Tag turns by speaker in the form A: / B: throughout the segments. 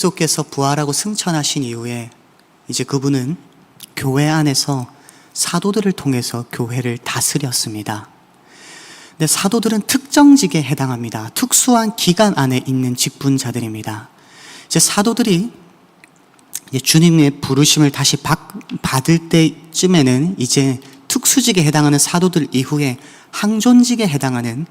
A: 그리스도께서 부활하고 승천하신 이후에 이제 그분은 교회 안에서 사도들을 통해서 교회를 다스렸습니다. 근데 사도들은 특정직에 해당합니다. 특수한 기간 안에 있는 직분자들입니다. 이제 사도들이 이제 주님의 부르심을 다시 받을 때쯤에는 이제 특수직에 해당하는 사도들 이후에 항존직에 해당하는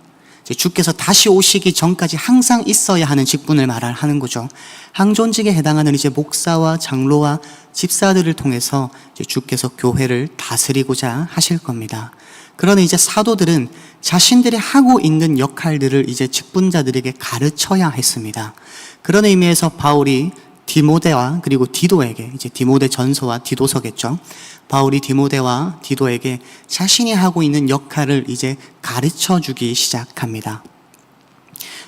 A: 주께서 다시 오시기 전까지 항상 있어야 하는 직분을 말하는 거죠. 항존직에 해당하는 이제 목사와 장로와 집사들을 통해서 이제 주께서 교회를 다스리고자 하실 겁니다. 그러나 이제 사도들은 자신들이 하고 있는 역할들을 이제 직분자들에게 가르쳐야 했습니다. 그런 의미에서 바울이 디모데와 그리고 디도에게, 이제 디모데 전서와 디도서겠죠. 바울이 디모데와 디도에게 자신이 하고 있는 역할을 이제 가르쳐 주기 시작합니다.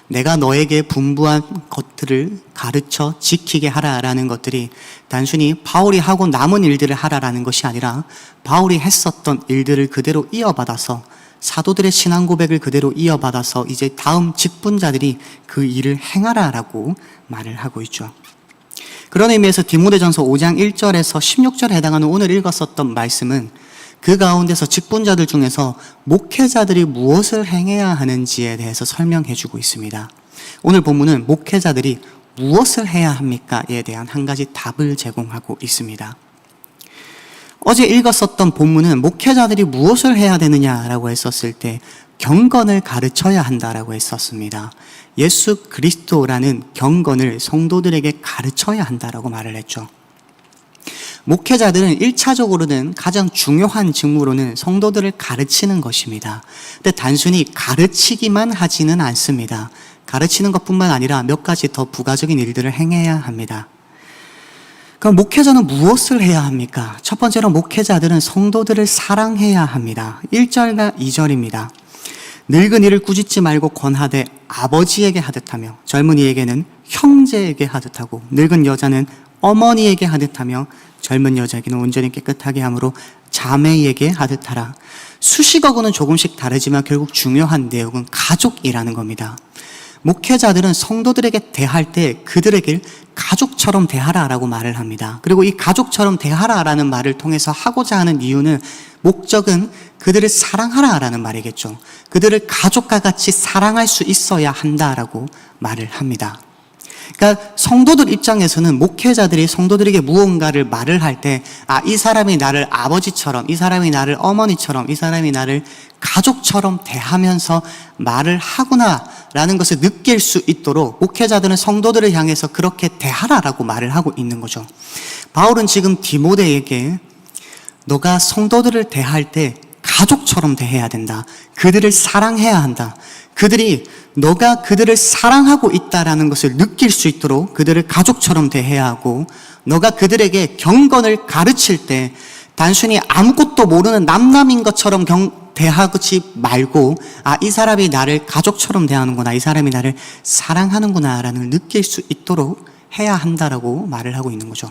A: 내가 너에게 분부한 것들을 가르쳐 지키게 하라라는 것들이 단순히 바울이 하고 남은 일들을 하라라는 것이 아니라 바울이 했었던 일들을 그대로 이어받아서 사도들의 신앙 고백을 그대로 이어받아서 이제 다음 직분자들이 그 일을 행하라라고 말을 하고 있죠. 그런 의미에서 디모데전서 5장 1절에서 16절에 해당하는 오늘 읽었었던 말씀은 그 가운데서 직분자들 중에서 목회자들이 무엇을 행해야 하는지에 대해서 설명해 주고 있습니다. 오늘 본문은 목회자들이 무엇을 해야 합니까?에 대한 한 가지 답을 제공하고 있습니다. 어제 읽었었던 본문은 목회자들이 무엇을 해야 되느냐라고 했었을 때 경건을 가르쳐야 한다라고 했었습니다. 예수 그리스도라는 경건을 성도들에게 가르쳐야 한다라고 말을 했죠. 목회자들은 1차적으로는 가장 중요한 직무로는 성도들을 가르치는 것입니다. 근데 단순히 가르치기만 하지는 않습니다. 가르치는 것뿐만 아니라 몇 가지 더 부가적인 일들을 행해야 합니다. 그럼 목회자는 무엇을 해야 합니까? 첫 번째로 목회자들은 성도들을 사랑해야 합니다. 1절과 2절입니다. 늙은이를 꾸짖지 말고 권하되 아버지에게 하듯하며 젊은이에게는 형제에게 하듯하고 늙은 여자는 어머니에게 하듯하며 젊은 여자에게는 온전히 깨끗하게 함으로 자매에게 하듯하라. 수식어구는 조금씩 다르지만 결국 중요한 내용은 가족이라는 겁니다. 목회자들은 성도들에게 대할 때 그들에게 가족처럼 대하라라고 말을 합니다. 그리고 이 가족처럼 대하라라는 말을 통해서 하고자 하는 이유는 목적은 그들을 사랑하라라는 말이겠죠. 그들을 가족과 같이 사랑할 수 있어야 한다라고 말을 합니다. 그러니까 성도들 입장에서는 목회자들이 성도들에게 무언가를 말을 할 때, 이 사람이 나를 아버지처럼, 이 사람이 나를 어머니처럼, 이 사람이 나를 가족처럼 대하면서 말을 하구나라는 것을 느낄 수 있도록 목회자들은 성도들을 향해서 그렇게 대하라라고 말을 하고 있는 거죠. 바울은 지금 디모데에게 너가 성도들을 대할 때 가족처럼 대해야 된다. 그들을 사랑해야 한다. 그들이 너가 그들을 사랑하고 있다라는 것을 느낄 수 있도록 그들을 가족처럼 대해야 하고, 너가 그들에게 경건을 가르칠 때 단순히 아무것도 모르는 남남인 것처럼 대하지 말고 이 사람이 나를 가족처럼 대하는구나, 이 사람이 나를 사랑하는구나 라는 걸 느낄 수 있도록 해야 한다라고 말을 하고 있는 거죠.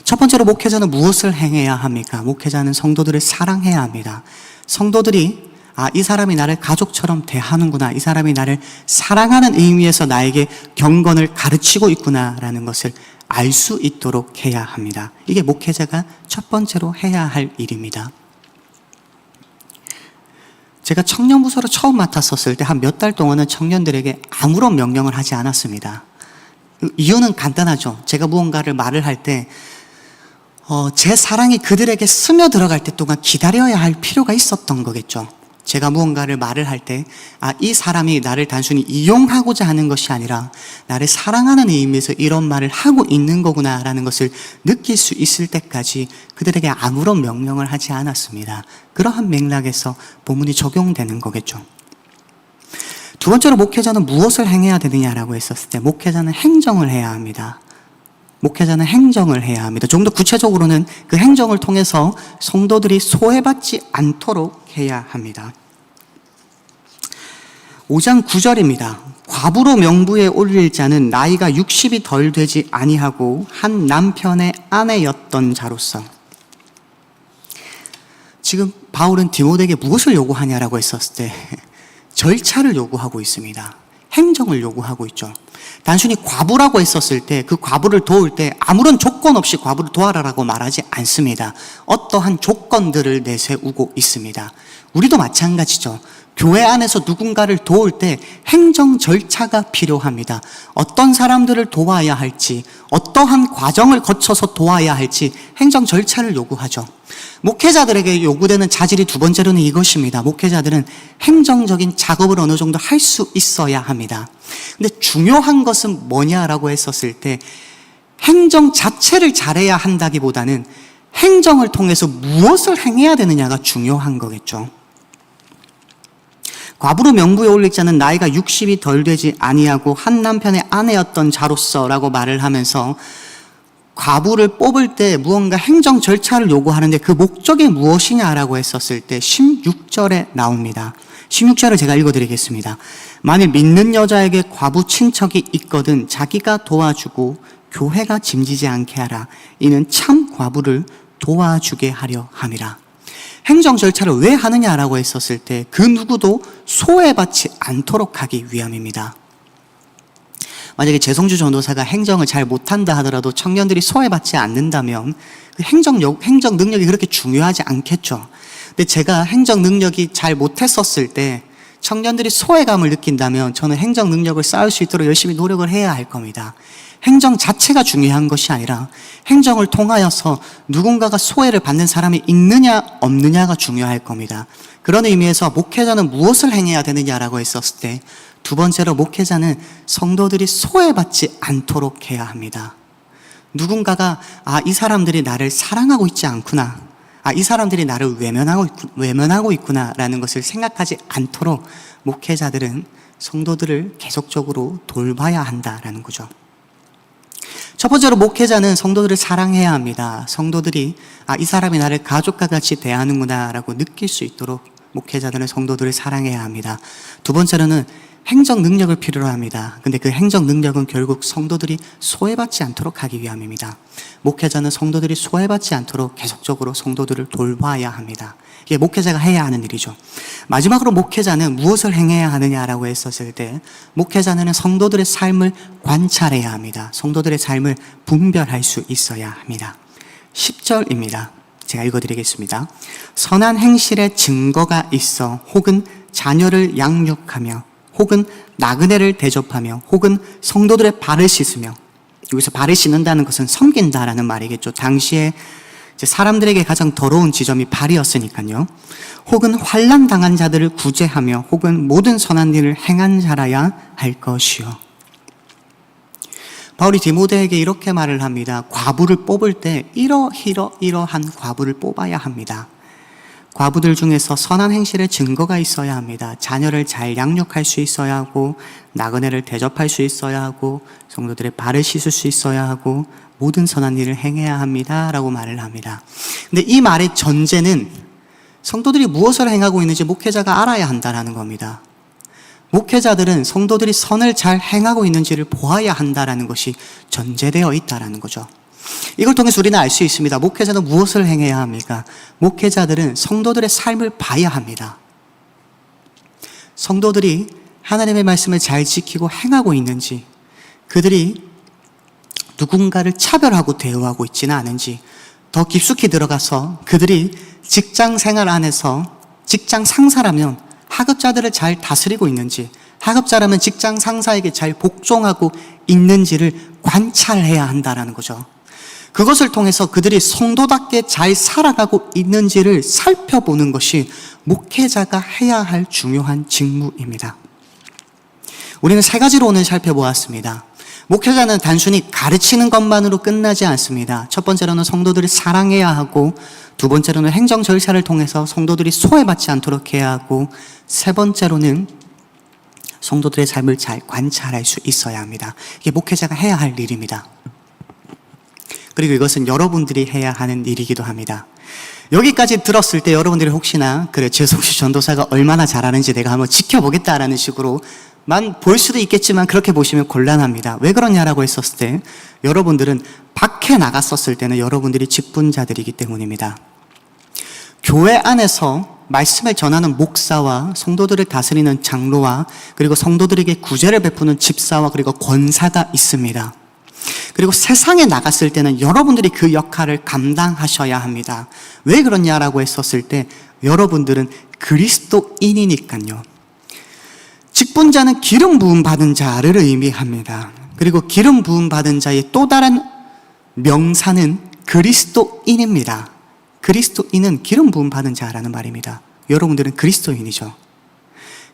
A: 첫 번째로 목회자는 무엇을 행해야 합니까? 목회자는 성도들을 사랑해야 합니다. 성도들이 이 사람이 나를 가족처럼 대하는구나, 이 사람이 나를 사랑하는 의미에서 나에게 경건을 가르치고 있구나라는 것을 알 수 있도록 해야 합니다. 이게 목회자가 첫 번째로 해야 할 일입니다. 제가 청년부서로 처음 맡았었을 때 한 몇 달 동안은 청년들에게 아무런 명령을 하지 않았습니다. 이유는 간단하죠. 제가 무언가를 말을 할 때 제 사랑이 그들에게 스며들어갈 때 동안 기다려야 할 필요가 있었던 거겠죠. 제가 무언가를 말을 할 때 이 사람이 나를 단순히 이용하고자 하는 것이 아니라 나를 사랑하는 의미에서 이런 말을 하고 있는 거구나라는 것을 느낄 수 있을 때까지 그들에게 아무런 명령을 하지 않았습니다. 그러한 맥락에서 본문이 적용되는 거겠죠. 두 번째로 목회자는 무엇을 행해야 되느냐라고 했었을 때 목회자는 행정을 해야 합니다. 목회자는 행정을 해야 합니다. 좀 더 구체적으로는 그 행정을 통해서 성도들이 소외받지 않도록 해야 합니다. 5장 9절입니다. 과부로 명부에 올릴 자는 나이가 60이 덜 되지 아니하고 한 남편의 아내였던 자로서. 지금 바울은 디모데에게 무엇을 요구하냐라고 했었을 때 절차를 요구하고 있습니다. 행정을 요구하고 있죠. 단순히 과부라고 했었을 때 그 과부를 도울 때 아무런 조건 없이 과부를 도와라라고 말하지 않습니다. 어떠한 조건들을 내세우고 있습니다. 우리도 마찬가지죠. 교회 안에서 누군가를 도울 때 행정 절차가 필요합니다. 어떤 사람들을 도와야 할지, 어떠한 과정을 거쳐서 도와야 할지 행정 절차를 요구하죠. 목회자들에게 요구되는 자질이 두 번째로는 이것입니다. 목회자들은 행정적인 작업을 어느 정도 할 수 있어야 합니다. 근데 중요한 것은 뭐냐라고 했었을 때 행정 자체를 잘해야 한다기보다는 행정을 통해서 무엇을 행해야 되느냐가 중요한 거겠죠. 과부로 명부에 올릴 자는 나이가 60이 덜 되지 아니하고 한 남편의 아내였던 자로서라고 말을 하면서 과부를 뽑을 때 무언가 행정 절차를 요구하는데 그 목적이 무엇이냐라고 했었을 때 16절에 나옵니다. 16절을 제가 읽어드리겠습니다. 만일 믿는 여자에게 과부 친척이 있거든 자기가 도와주고 교회가 짐지지 않게 하라. 이는 참 과부를 도와주게 하려 함이라. 행정 절차를 왜 하느냐라고 했었을 때 그 누구도 소외받지 않도록 하기 위함입니다. 만약에 재성주 전도사가 행정을 잘 못한다 하더라도 청년들이 소외받지 않는다면 그 행정 능력이 그렇게 중요하지 않겠죠. 근데 제가 행정 능력이 잘 못했었을 때 청년들이 소외감을 느낀다면 저는 행정 능력을 쌓을 수 있도록 열심히 노력을 해야 할 겁니다. 행정 자체가 중요한 것이 아니라 행정을 통하여서 누군가가 소외를 받는 사람이 있느냐 없느냐가 중요할 겁니다. 그런 의미에서 목회자는 무엇을 행해야 되느냐라고 했었을 때 두 번째로 목회자는 성도들이 소외받지 않도록 해야 합니다. 누군가가 이 사람들이 나를 사랑하고 있지 않구나, 이 사람들이 나를 외면하고 있구나라는 것을 생각하지 않도록 목회자들은 성도들을 계속적으로 돌봐야 한다라는 거죠. 첫 번째로 목회자는 성도들을 사랑해야 합니다. 성도들이 이 사람이 나를 가족과 같이 대하는구나 라고 느낄 수 있도록 목회자들은 성도들을 사랑해야 합니다. 두 번째로는 행정 능력을 필요로 합니다. 근데 그 행정 능력은 결국 성도들이 소외받지 않도록 하기 위함입니다. 목회자는 성도들이 소외받지 않도록 계속적으로 성도들을 돌봐야 합니다. 이게 목회자가 해야 하는 일이죠. 마지막으로 목회자는 무엇을 행해야 하느냐라고 했었을 때 목회자는 성도들의 삶을 관찰해야 합니다. 성도들의 삶을 분별할 수 있어야 합니다. 10절입니다. 제가 읽어드리겠습니다. 선한 행실에 증거가 있어 혹은 자녀를 양육하며 혹은 나그네를 대접하며 혹은 성도들의 발을 씻으며, 여기서 발을 씻는다는 것은 섬긴다라는 말이겠죠. 당시에 사람들에게 가장 더러운 지점이 발이었으니까요. 혹은 환난 당한 자들을 구제하며 혹은 모든 선한 일을 행한 자라야 할 것이요. 바울이 디모데에게 이렇게 말을 합니다. 과부를 뽑을 때 이러한 과부를 뽑아야 합니다. 과부들 중에서 선한 행실의 증거가 있어야 합니다. 자녀를 잘 양육할 수 있어야 하고, 나그네를 대접할 수 있어야 하고, 성도들의 발을 씻을 수 있어야 하고, 모든 선한 일을 행해야 합니다 라고 말을 합니다. 근데 이 말의 전제는 성도들이 무엇을 행하고 있는지 목회자가 알아야 한다는 겁니다. 목회자들은 성도들이 선을 잘 행하고 있는지를 보아야 한다는 것이 전제되어 있다는 거죠. 이걸 통해서 우리는 알 수 있습니다. 목회자는 무엇을 행해야 합니까? 목회자들은 성도들의 삶을 봐야 합니다. 성도들이 하나님의 말씀을 잘 지키고 행하고 있는지, 그들이 누군가를 차별하고 대우하고 있지는 않은지, 더 깊숙이 들어가서 그들이 직장 생활 안에서 직장 상사라면 하급자들을 잘 다스리고 있는지, 하급자라면 직장 상사에게 잘 복종하고 있는지를 관찰해야 한다는 거죠. 그것을 통해서 그들이 성도답게 잘 살아가고 있는지를 살펴보는 것이 목회자가 해야 할 중요한 직무입니다. 우리는 세 가지로 오늘 살펴보았습니다. 목회자는 단순히 가르치는 것만으로 끝나지 않습니다. 첫 번째로는 성도들을 사랑해야 하고, 두 번째로는 행정 절차를 통해서 성도들이 소외받지 않도록 해야 하고, 세 번째로는 성도들의 삶을 잘 관찰할 수 있어야 합니다. 이게 목회자가 해야 할 일입니다. 그리고 이것은 여러분들이 해야 하는 일이기도 합니다. 여기까지 들었을 때 여러분들이 혹시나 재성주 전도사가 얼마나 잘하는지 내가 한번 지켜보겠다라는 식으로만 볼 수도 있겠지만 그렇게 보시면 곤란합니다. 왜 그러냐라고 했었을 때 여러분들은 밖에 나갔었을 때는 여러분들이 직분자들이기 때문입니다. 교회 안에서 말씀을 전하는 목사와 성도들을 다스리는 장로와 그리고 성도들에게 구제를 베푸는 집사와 그리고 권사가 있습니다. 그리고 세상에 나갔을 때는 여러분들이 그 역할을 감당하셔야 합니다. 왜 그러냐라고 했었을 때 여러분들은 그리스도인이니까요. 직분자는 기름 부음 받은 자를 의미합니다. 그리고 기름 부음 받은 자의 또 다른 명사는 그리스도인입니다. 그리스도인은 기름 부음 받은 자라는 말입니다. 여러분들은 그리스도인이죠.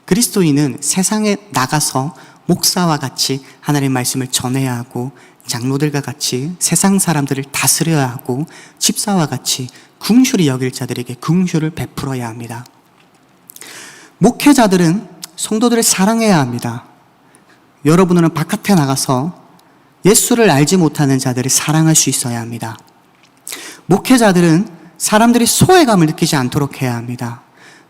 A: 그리스도인은 세상에 나가서 목사와 같이 하나님의 말씀을 전해야 하고 장로들과 같이 세상 사람들을 다스려야 하고 집사와 같이 긍휼히 여길 자들에게 긍휼을 베풀어야 합니다. 목회자들은 성도들을 사랑해야 합니다. 여러분은 바깥에 나가서 예수를 알지 못하는 자들을 사랑할 수 있어야 합니다. 목회자들은 사람들이 소외감을 느끼지 않도록 해야 합니다.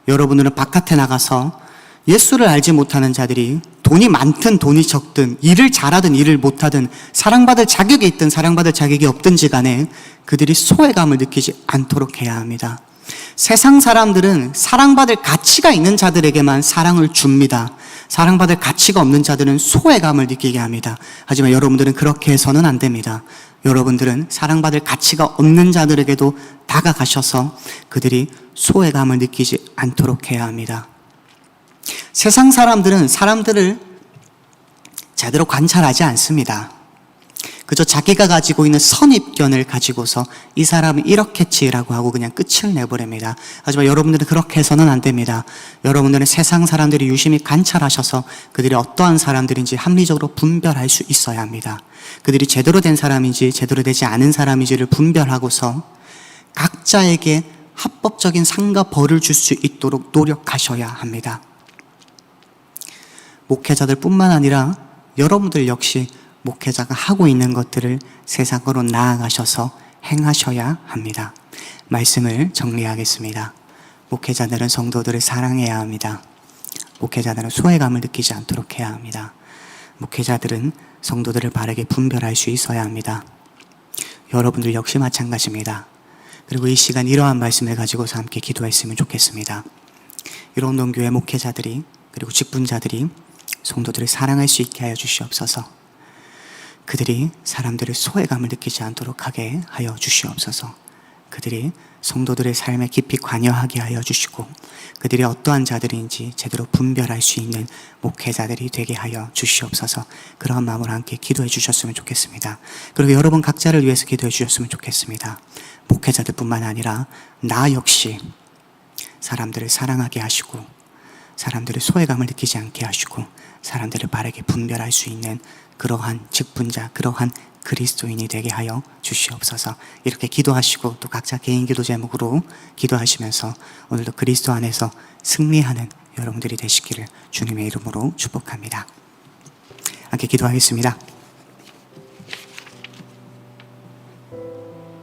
A: 여러분들은 바깥에 나가서 예수를 알지 못하는 자들이 돈이 많든 돈이 적든 일을 잘하든 일을 못하든 사랑받을 자격이 있든 사랑받을 자격이 없든지 간에 그들이 소외감을 느끼지 않도록 해야 합니다. 세상 사람들은 사랑받을 가치가 있는 자들에게만 사랑을 줍니다. 사랑받을 가치가 없는 자들은 소외감을 느끼게 합니다. 하지만 여러분들은 그렇게 해서는 안 됩니다. 여러분들은 사랑받을 가치가 없는 자들에게도 다가가셔서 그들이 소외감을 느끼지 않도록 해야 합니다. 세상 사람들은 사람들을 제대로 관찰하지 않습니다. 그저 자기가 가지고 있는 선입견을 가지고서 이 사람은 이렇겠지라고 하고 그냥 끝을 내버립니다. 하지만 여러분들은 그렇게 해서는 안 됩니다. 여러분들은 세상 사람들이 유심히 관찰하셔서 그들이 어떠한 사람들인지 합리적으로 분별할 수 있어야 합니다. 그들이 제대로 된 사람인지 제대로 되지 않은 사람인지를 분별하고서 각자에게 합법적인 상과 벌을 줄 수 있도록 노력하셔야 합니다. 목회자들 뿐만 아니라 여러분들 역시 목회자가 하고 있는 것들을 세상으로 나아가셔서 행하셔야 합니다. 말씀을 정리하겠습니다. 목회자들은 성도들을 사랑해야 합니다. 목회자들은 소외감을 느끼지 않도록 해야 합니다. 목회자들은 성도들을 바르게 분별할 수 있어야 합니다. 여러분들 역시 마찬가지입니다. 그리고 이 시간 이러한 말씀을 가지고서 함께 기도했으면 좋겠습니다. 일원동교회 목회자들이 그리고 직분자들이 성도들을 사랑할 수 있게 하여 주시옵소서. 그들이 사람들의 소외감을 느끼지 않도록 하게 하여 주시옵소서. 그들이 성도들의 삶에 깊이 관여하게 하여 주시고 그들이 어떠한 자들인지 제대로 분별할 수 있는 목회자들이 되게 하여 주시옵소서. 그러한 마음으로 함께 기도해 주셨으면 좋겠습니다. 그리고 여러분 각자를 위해서 기도해 주셨으면 좋겠습니다. 목회자들뿐만 아니라 나 역시 사람들을 사랑하게 하시고 사람들의 소외감을 느끼지 않게 하시고 사람들을 바르게 분별할 수 있는 그러한 직분자, 그러한 그리스도인이 되게 하여 주시옵소서. 이렇게 기도하시고 또 각자 개인 기도 제목으로 기도하시면서 오늘도 그리스도 안에서 승리하는 여러분들이 되시기를 주님의 이름으로 축복합니다. 함께 기도하겠습니다.